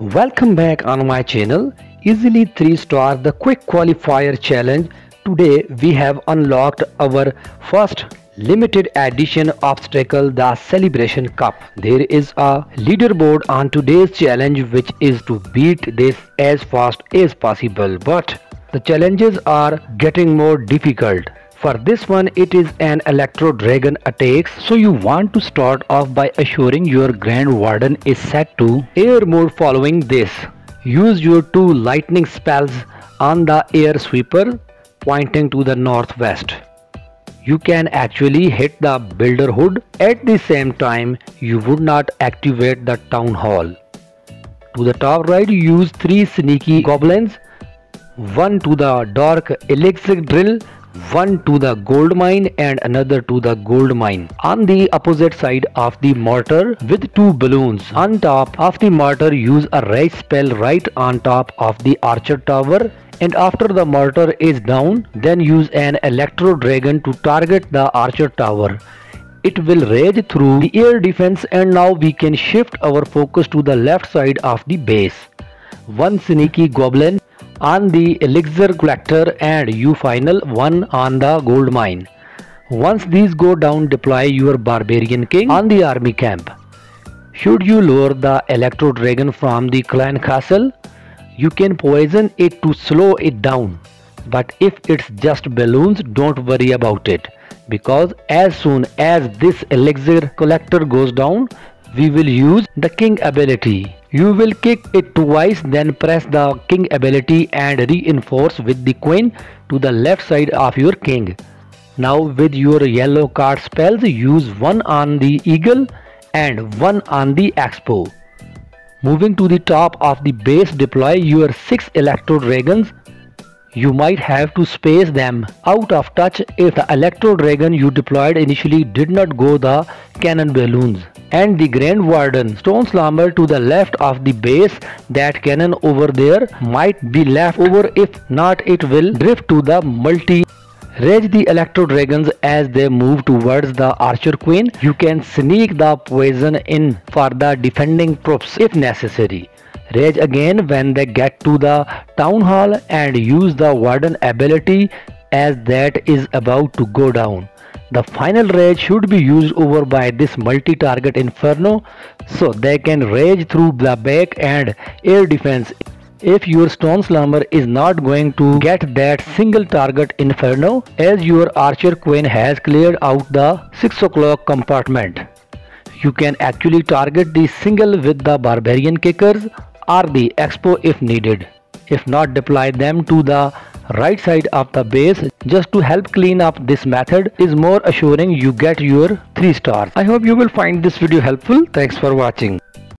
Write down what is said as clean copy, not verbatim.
Welcome back on my channel Easily 3 Star the Quick Qualifier Challenge. Today we have unlocked our first limited edition obstacle, the Celebration Cup. There is a leaderboard on today's challenge which is to beat this as fast as possible, but the challenges are getting more difficult. For this one it is an Electro Dragon attacks, so you want to start off by assuring your Grand Warden is set to air mode. Following this, use your 2 lightning spells on the air sweeper pointing to the northwest. You can actually hit the builder hood. At the same time, you would not activate the town hall. To the top right, use 3 sneaky goblins, 1 to the dark elixir drill, 1 to the gold mine and another to the gold mine. On the opposite side of the mortar with 2 balloons. On top of the mortar, use a rage spell right on top of the archer tower, and after the mortar is down, then use an Electro Dragon to target the archer tower. It will rage through the air defense, and now we can shift our focus to the left side of the base. 1 sneaky goblin on the elixir collector and you final 1 on the gold mine. Once these go down, deploy your barbarian king on the army camp. Should you lure the Electro Dragon from the clan castle, you can poison it to slow it down, but if it's just balloons, don't worry about it, because as soon as this elixir collector goes down, we will use the king ability. You will kick it twice, then press the king ability and reinforce with the queen to the left side of your king. Now with your yellow card spells, use 1 on the eagle and 1 on the expo. Moving to the top of the base, deploy your 6 Electro Dragons. You might have to space them out of touch if the Electro Dragon you deployed initially did not go the cannon balloons. And the Grand Warden Stone Slammer to the left of the base. That cannon over there might be left over, if not it will drift to the multi. Rage the Electro Dragons as they move towards the Archer Queen. You can sneak the poison in for the defending troops if necessary. Rage again when they get to the town hall and use the Warden ability as that is about to go down. The final rage should be used over by this multi-target Inferno, so they can rage through the back and air defense. If your Stone Slammer is not going to get that single target Inferno, as your Archer Queen has cleared out the 6 o'clock compartment, you can actually target the single with the Barbarian Kickers or the Expo if needed. If not, deploy them to the right side of the base just to help clean up. This method is more assuring you get your 3 stars. I hope you will find this video helpful. Thanks for watching.